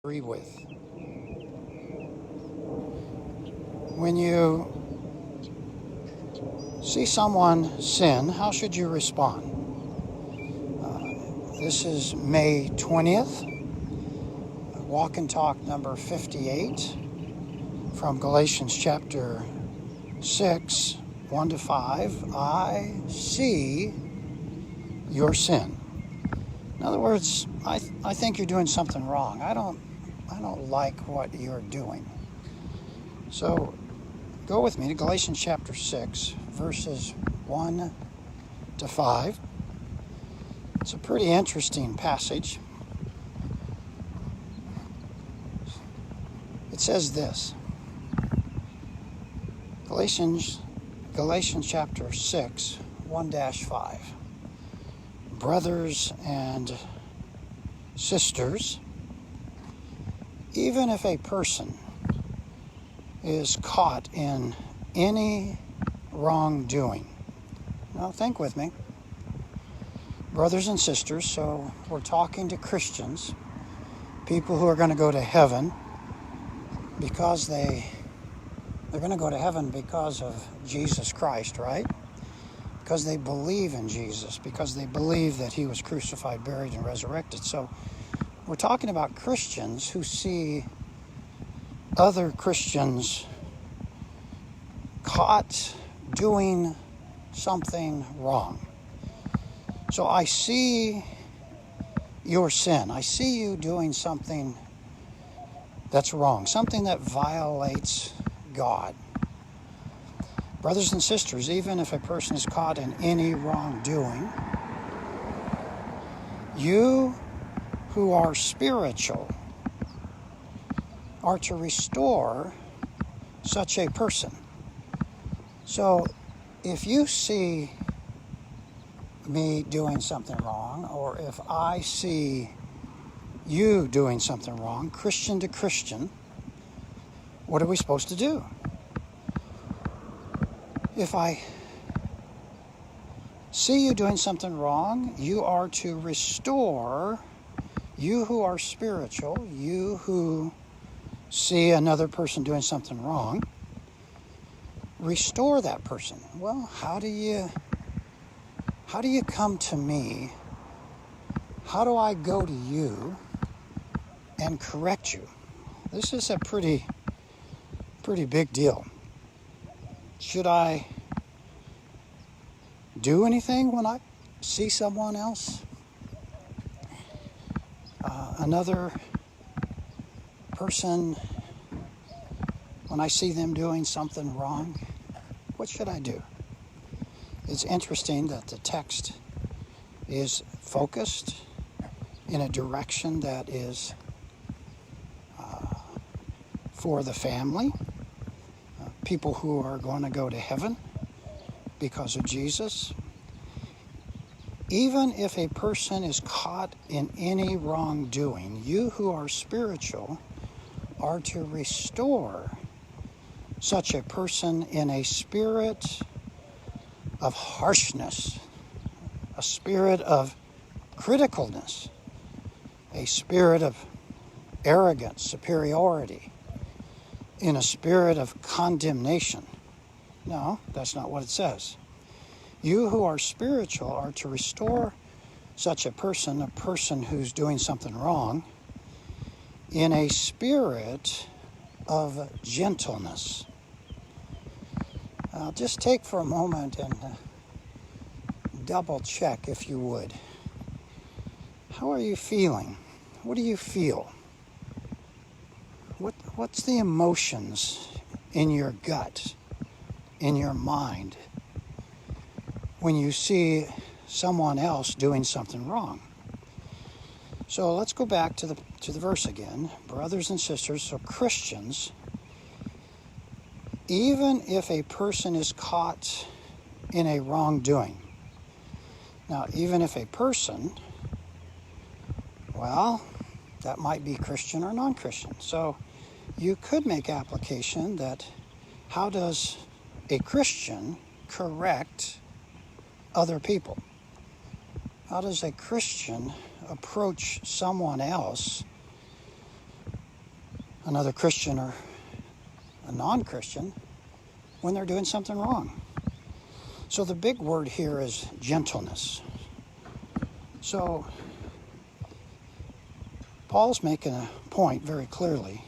agree with. When you see someone sin, how should you respond? This is May 20th, Walk and Talk number 58 from Galatians chapter 6, 1-5. I see your sin. In other words, I think you're doing something wrong. I don't like what you're doing. So go with me to Galatians chapter 6, verses 1-5. It's a pretty interesting passage. It says this. Galatians chapter 6, 1-5. Brothers and sisters, even if a person is caught in any wrongdoing. Now think with me. Brothers and sisters, so we're talking to Christians, people who are going to go to heaven because they're going to go to heaven because of Jesus Christ, right? Because they believe in Jesus, because they believe that he was crucified, buried, and resurrected. So we're talking about Christians who see other Christians caught doing something wrong. So I see your sin. I see you doing something that's wrong, something that violates God. Brothers and sisters, even if a person is caught in any wrongdoing, you who are spiritual are to restore such a person. So if you see me doing something wrong, or if I see you doing something wrong, Christian to Christian, what are we supposed to do? If I see you doing something wrong, you are to restore, you who are spiritual, you who see another person doing something wrong, restore that person. Well, how do you come to me? How do I go to you and correct you? This is a pretty big deal. Should I do anything when I see someone else? Another person, when I see them doing something wrong, what should I do? It's interesting that the text is focused in a direction that is for the family, people who are going to go to heaven because of Jesus. Even if a person is caught in any wrongdoing, you who are spiritual are to restore such a person in a spirit of harshness, a spirit of criticalness, a spirit of arrogance, superiority, in a spirit of condemnation. No, that's not what it says. You who are spiritual are to restore such a person who's doing something wrong, in a spirit of gentleness. Just take for a moment and double check, if you would. How are you feeling? What do you feel? What's the emotions in your gut, in your mind, when you see someone else doing something wrong? So let's go back to the verse again. Brothers and sisters, so Christians, even if a person is caught in a wrongdoing. Now, even if a person, well, that might be Christian or non-Christian. So you could make application that how does a Christian correct other people? How does a Christian approach someone else another Christian or a non-Christian when they're doing something wrong. So the big word here is gentleness. So Paul's making a point very clearly.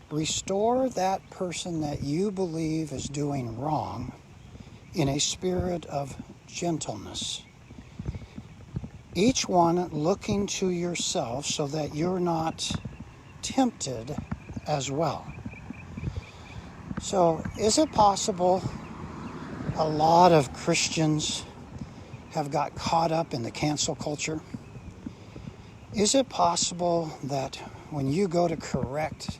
Restore that person that you believe is doing wrong in a spirit of gentleness. Each one looking to yourself so that you're not tempted as well. So, is it possible a lot of Christians have got caught up in the cancel culture? Is it possible that when you go to correct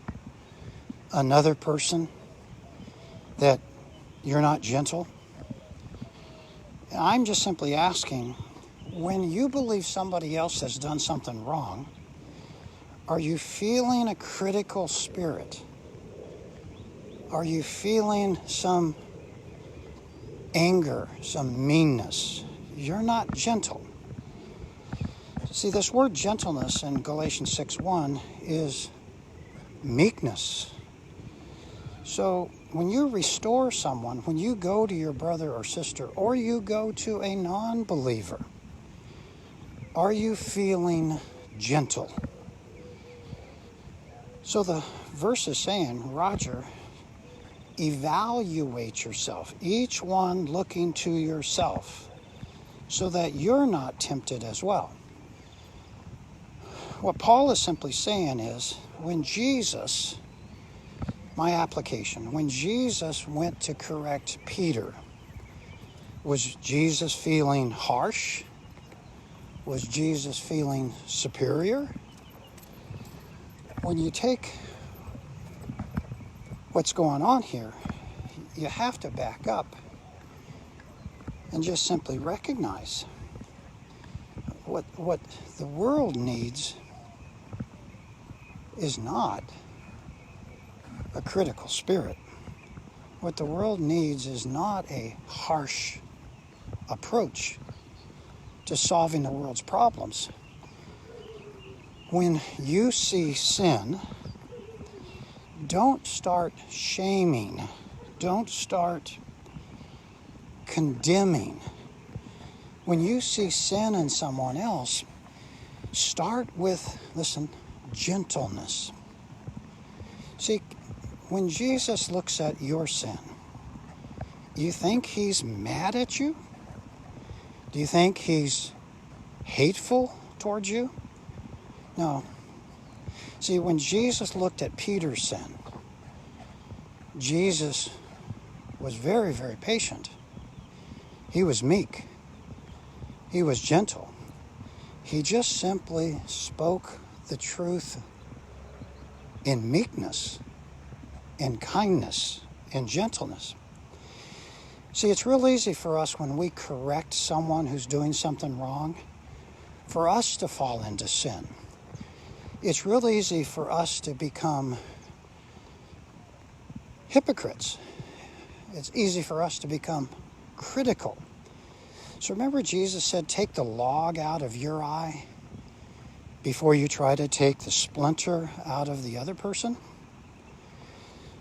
another person that you're not gentle? I'm just simply asking, when you believe somebody else has done something wrong, are you feeling a critical spirit? Are you feeling some anger, some meanness? You're not gentle. See, this word gentleness in Galatians 6:1 is meekness. So when you restore someone, when you go to your brother or sister, or you go to a non-believer, are you feeling gentle? So the verse is saying, Roger, evaluate yourself, each one looking to yourself, so that you're not tempted as well. What Paul is simply saying is, when Jesus, my application, when Jesus went to correct Peter, was Jesus feeling harsh? Was Jesus feeling superior? When you take what's going on here, you have to back up and just simply recognize what the world needs is not a critical spirit. What the world needs is not a harsh approach to solving the world's problems. When you see sin, don't start shaming. Don't start condemning. When you see sin in someone else, start with, listen, gentleness. See, when Jesus looks at your sin, you think he's mad at you? Do you think he's hateful towards you? No. See, when Jesus looked at Peter's sin, Jesus was very, very patient. He was meek. He was gentle. He just simply spoke the truth in meekness, in kindness, in gentleness. See, it's real easy for us when we correct someone who's doing something wrong, for us to fall into sin. It's real easy for us to become hypocrites. It's easy for us to become critical. So remember Jesus said, take the log out of your eye before you try to take the splinter out of the other person?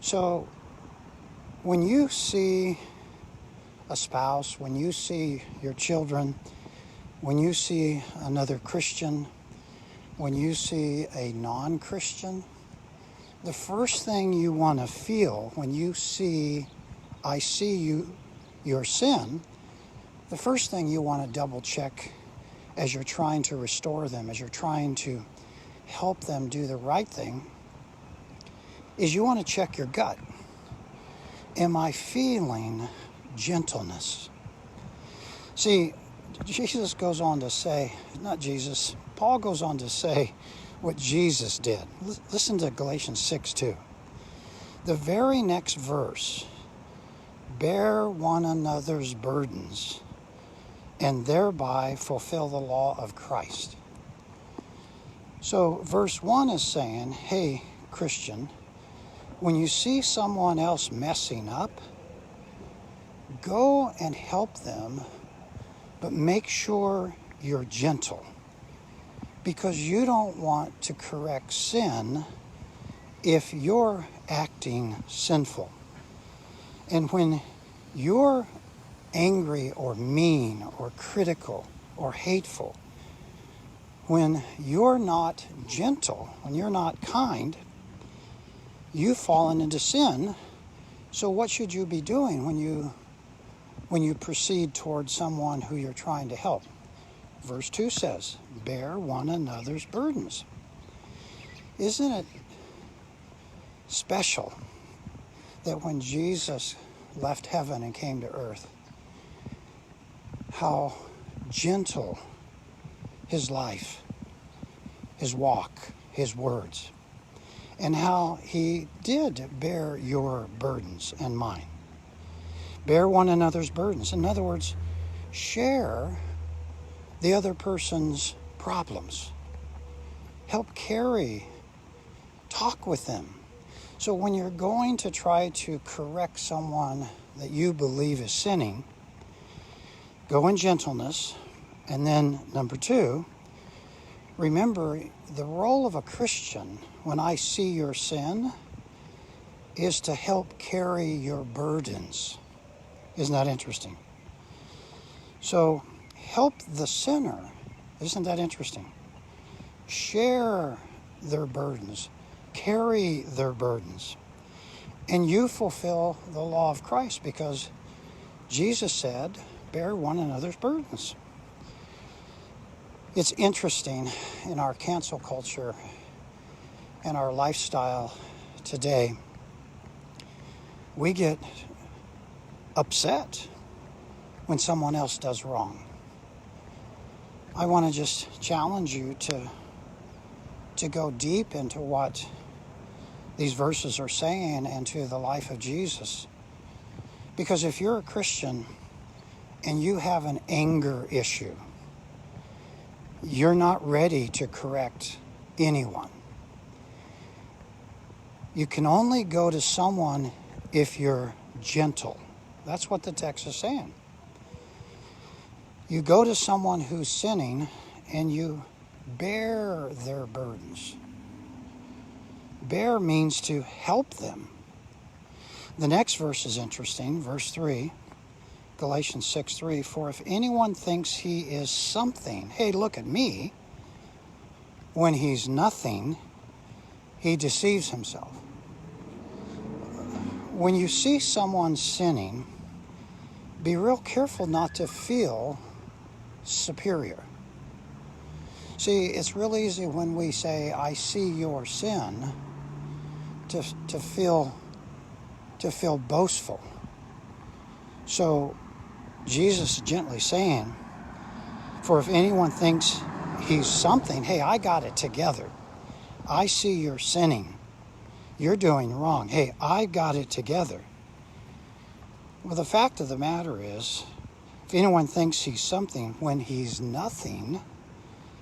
So when you see a spouse, when you see your children, when you see another Christian, when you see a non-Christian, the first thing you want to feel when you see, I see you, your sin, the first thing you want to double check as you're trying to restore them, as you're trying to help them do the right thing, is you want to check your gut. Am I feeling gentleness? See, Jesus goes on to say, not Jesus, Paul goes on to say what Jesus did. Listen to Galatians 6:2. The very next verse, bear one another's burdens and thereby fulfill the law of Christ. So verse 1 is saying, hey, Christian, when you see someone else messing up, go and help them, but make sure you're gentle, because you don't want to correct sin if you're acting sinful, and when you're angry or mean or critical or hateful, when you're not gentle, when you're not kind, you've fallen into sin. So what should you be doing when you proceed towards someone who you're trying to help? Verse 2 says, bear one another's burdens. Isn't it special that when Jesus left heaven and came to earth, how gentle his life, his walk, his words, and how he did bear your burdens and mine. Bear one another's burdens. In other words, share the other person's problems. Help carry, talk with them. So when you're going to try to correct someone that you believe is sinning, go in gentleness. And then number 2, remember the role of a Christian when I see your sin is to help carry your burdens. Isn't that interesting? So help the sinner. Isn't that interesting? Share their burdens. Carry their burdens. And you fulfill the law of Christ because Jesus said, bear one another's burdens. It's interesting in our cancel culture and our lifestyle today, we get upset when someone else does wrong. I want to just challenge you to go deep into what these verses are saying and to the life of Jesus. Because if you're a Christian and you have an anger issue, you're not ready to correct anyone. You can only go to someone if you're gentle. That's what the text is saying. You go to someone who's sinning and you bear their burdens. Bear means to help them. The next verse is interesting, verse 3, Galatians 6:3. For if anyone thinks he is something, hey, look at me, when he's nothing, he deceives himself. When you see someone sinning, be real careful not to feel superior. See, it's real easy when we say, I see your sin, to feel boastful. So Jesus is gently saying, for if anyone thinks he's something, hey, I got it together. I see you're sinning. You're doing wrong. Hey, I got it together. Well, the fact of the matter is, if anyone thinks he's something when he's nothing,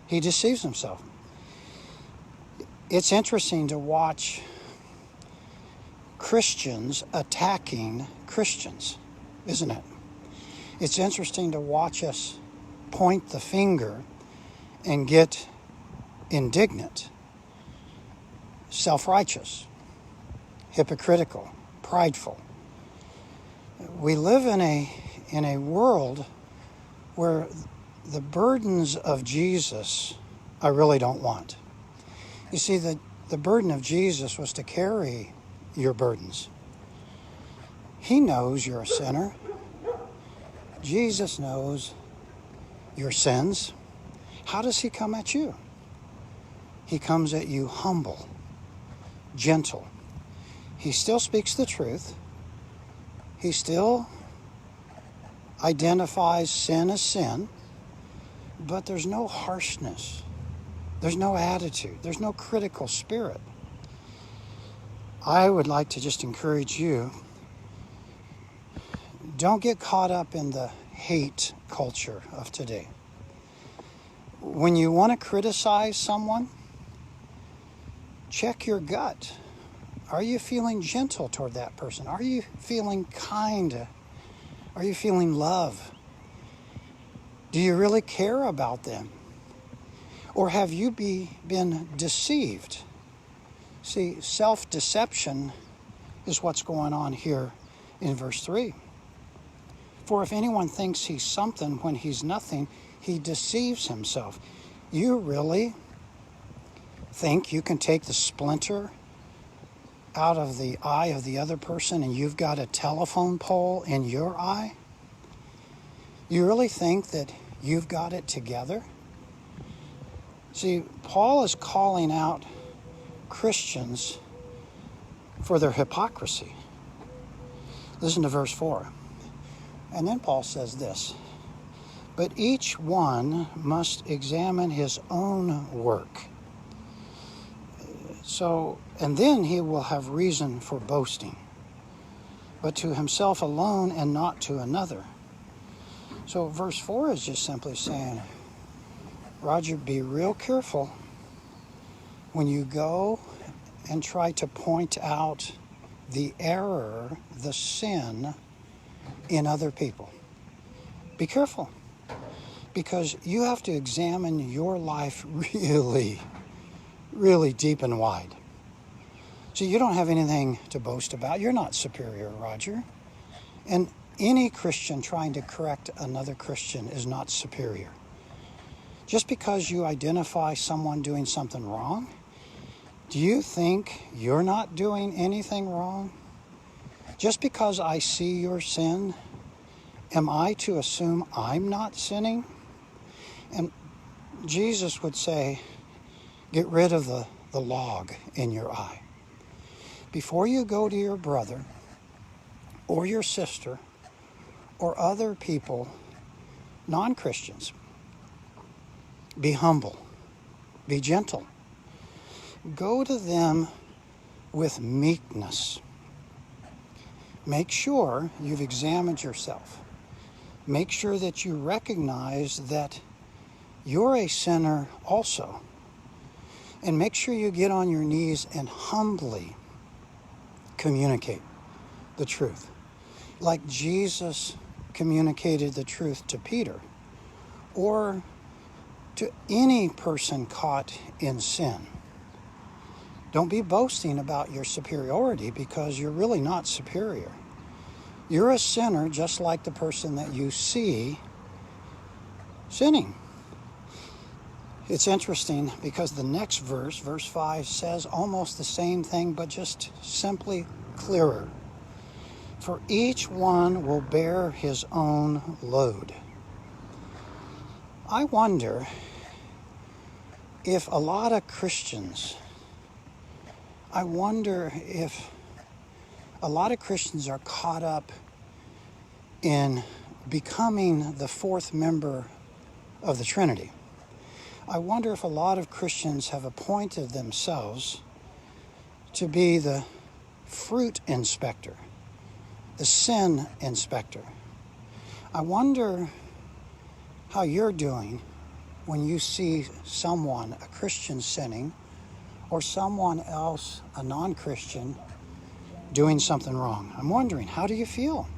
he deceives himself. It's interesting to watch Christians attacking Christians, isn't it? It's interesting to watch us point the finger and get indignant, self-righteous, hypocritical, prideful. We live in a world where the burdens of Jesus I really don't want. You see, the burden of Jesus was to carry your burdens. He knows you're a sinner. Jesus knows your sins. How does he come at you? He comes at you humble, gentle. He still speaks the truth. He still identifies sin as sin, but there's no harshness. There's no attitude. There's no critical spirit. I would like to just encourage you, don't get caught up in the hate culture of today. When you want to criticize someone, check your gut. Are you feeling gentle toward that person? Are you feeling kind? Are you feeling love? Do you really care about them? Or have you been deceived See, self-deception is what's going on here in verse 3. For if anyone thinks he's something when he's nothing, he deceives himself. You really think you can take the splinter out of the eye of the other person and you've got a telephone pole in your eye? You really think that you've got it together? See, Paul is calling out Christians for their hypocrisy. Listen to verse 4. And then Paul says this, but each one must examine his own work. So, and then he will have reason for boasting, but to himself alone and not to another. So verse 4 is just simply saying, Roger, be real careful when you go and try to point out the error, the sin in other people. Be careful, because you have to examine your life really, really deep and wide. So you don't have anything to boast about. You're not superior, Roger. And any Christian trying to correct another Christian is not superior. Just because you identify someone doing something wrong, do you think you're not doing anything wrong? Just because I see your sin, am I to assume I'm not sinning? And Jesus would say, get rid of the log in your eye. Before you go to your brother or your sister or other people, non-Christians, be humble, be gentle. Go to them with meekness. Make sure you've examined yourself. Make sure that you recognize that you're a sinner also. And make sure you get on your knees and humbly communicate the truth. Like Jesus communicated the truth to Peter, or to any person caught in sin. Don't be boasting about your superiority, because you're really not superior. You're a sinner just like the person that you see sinning. It's interesting because the next verse, verse 5, says almost the same thing, but just simply clearer. For each one will bear his own load. I wonder if a lot of Christians, are caught up in becoming the fourth member of the Trinity. I wonder if a lot of Christians have appointed themselves to be the fruit inspector, the sin inspector. I wonder how you're doing when you see someone, a Christian, sinning, or someone else, a non-Christian, doing something wrong. I'm wondering, how do you feel?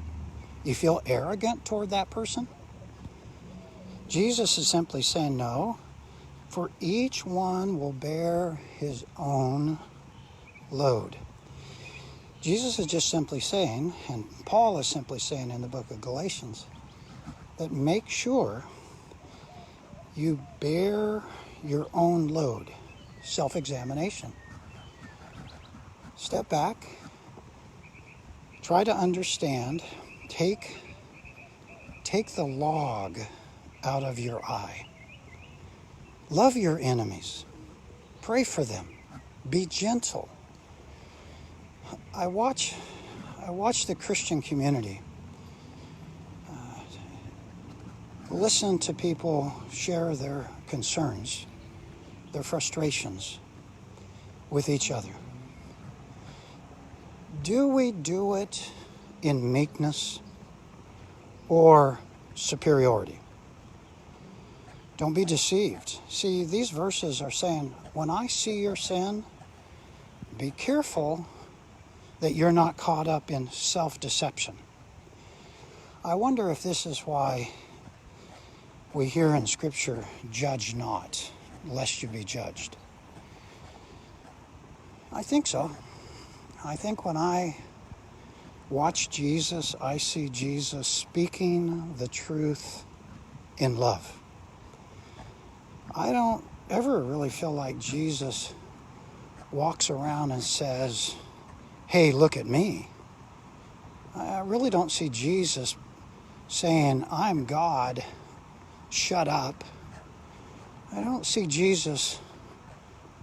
You feel arrogant toward that person? Jesus is simply saying, no, for each one will bear his own load. Jesus is just simply saying, and Paul is simply saying in the book of Galatians, that make sure you bear your own load. Self-examination. Step back. Try to understand. Take the log out of your eye. Love your enemies. Pray for them. Be gentle. I watch the Christian community. Listen to people share their concerns, their frustrations with each other. Do we do it in meekness or superiority? Don't be deceived. See, these verses are saying, when I see your sin, be careful that you're not caught up in self-deception. I wonder if this is why we hear in Scripture, judge not, lest you be judged. I think so. I think when I watch Jesus, I see Jesus speaking the truth in love. I don't ever really feel like Jesus walks around and says, hey, look at me. I really don't see Jesus saying, I'm God, shut up. I don't see Jesus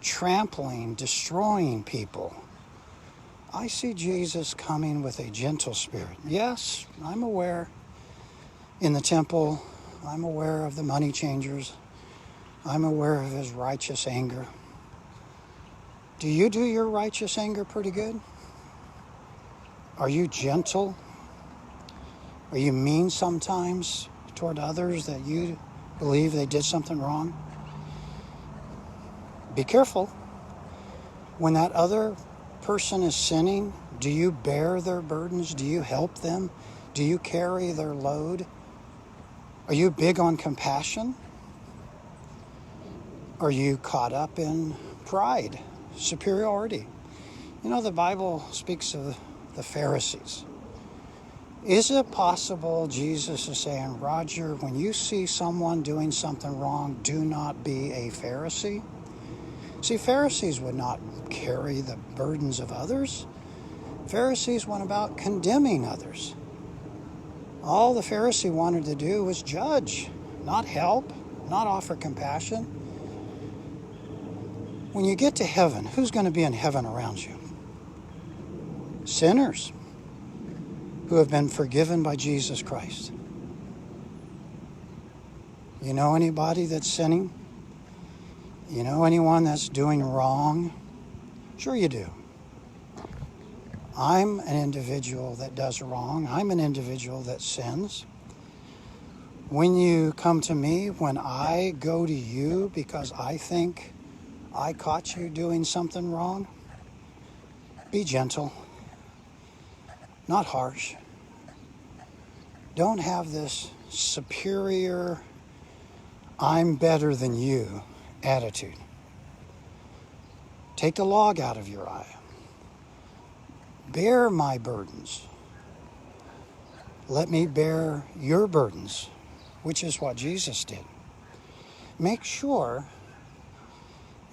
trampling, destroying people. I see Jesus coming with a gentle spirit. Yes, I'm aware in the temple, I'm aware of the money changers. I'm aware of his righteous anger. Do you do your righteous anger pretty good? Are you gentle? Are you mean sometimes toward others that you believe they did something wrong? Be careful. When that other person is sinning, do you bear their burdens? Do you help them? Do you carry their load? Are you big on compassion? Are you caught up in pride, superiority? You know, the Bible speaks of the Pharisees. Is it possible Jesus is saying, Roger, when you see someone doing something wrong, do not be a Pharisee? See, Pharisees would not carry the burdens of others. Pharisees went about condemning others. All the Pharisee wanted to do was judge, not help, not offer compassion. When you get to heaven, who's going to be in heaven around you? Sinners who have been forgiven by Jesus Christ. You know anybody that's sinning? You know anyone that's doing wrong? Sure you do. I'm an individual that does wrong. I'm an individual that sins. When you come to me, when I go to you because I think I caught you doing something wrong, be gentle, not harsh. Don't have this superior, I'm better than you attitude. Take the log out of your eye. Bear my burdens. Let me bear your burdens, which is what Jesus did. Make sure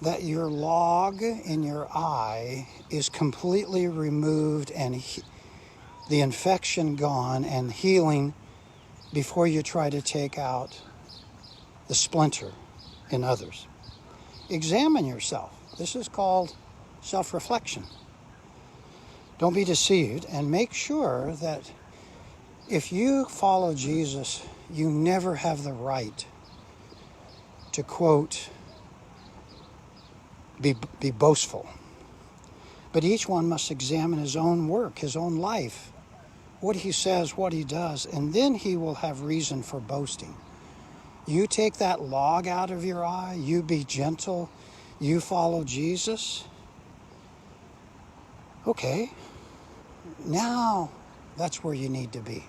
that your log in your eye is completely removed and the infection gone and healing before you try to take out the splinter in others. Examine yourself. This is called self-reflection. Don't be deceived, and make sure that if you follow Jesus, you never have the right to, quote, be boastful. But each one must examine his own work, his own life, what he says, what he does, and then he will have reason for boasting. You take that log out of your eye, you be gentle, you follow Jesus. Okay, now that's where you need to be.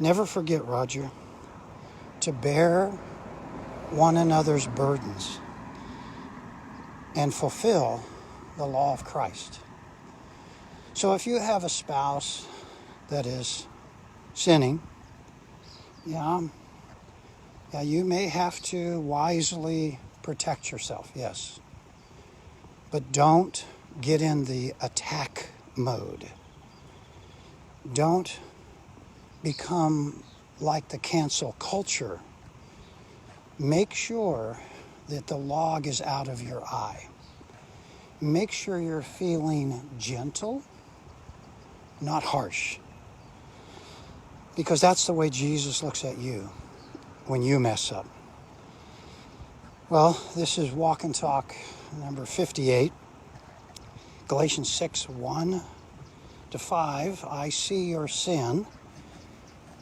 Never forget, Roger, to bear one another's burdens and fulfill the law of Christ. So if you have a spouse that is sinning, you may have to wisely protect yourself, yes. But don't get in the attack mode. Don't become like the cancel culture. Make sure that the log is out of your eye. Make sure you're feeling gentle, not harsh. Because that's the way Jesus looks at you when you mess up. Well, this is Walk and Talk number 58. Galatians 6, 1 to 5. I see your sin.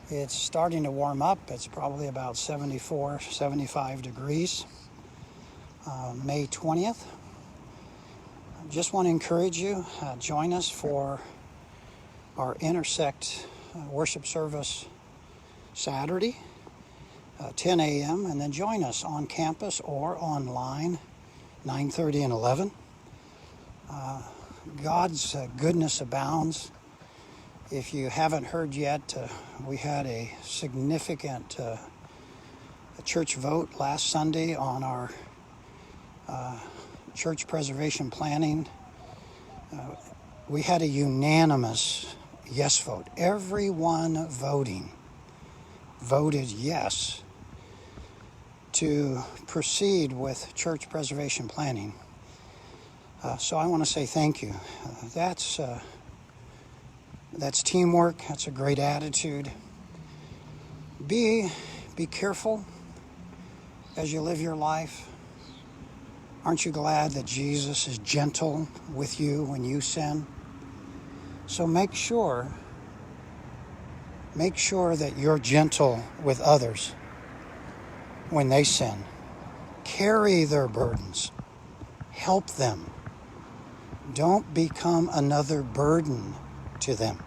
It's starting to warm up. It's probably about 74, 75 degrees. May 20th. I just want to encourage you, join us for our Intersect worship service Saturday, 10 a.m., and then join us on campus or online, 9:30 and 11. God's goodness abounds. If you haven't heard yet, we had a significant church vote last Sunday on our church preservation planning. We had a unanimous yes vote. Everyone voted yes to proceed with church preservation planning. So I want to say thank you. That's teamwork. That's a great attitude. Be careful as you live your life. Aren't you glad that Jesus is gentle with you when you sin? So make sure that you're gentle with others when they sin. Carry their burdens. Help them. Don't become another burden to them.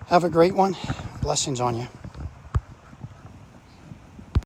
Have a great one. Blessings on you.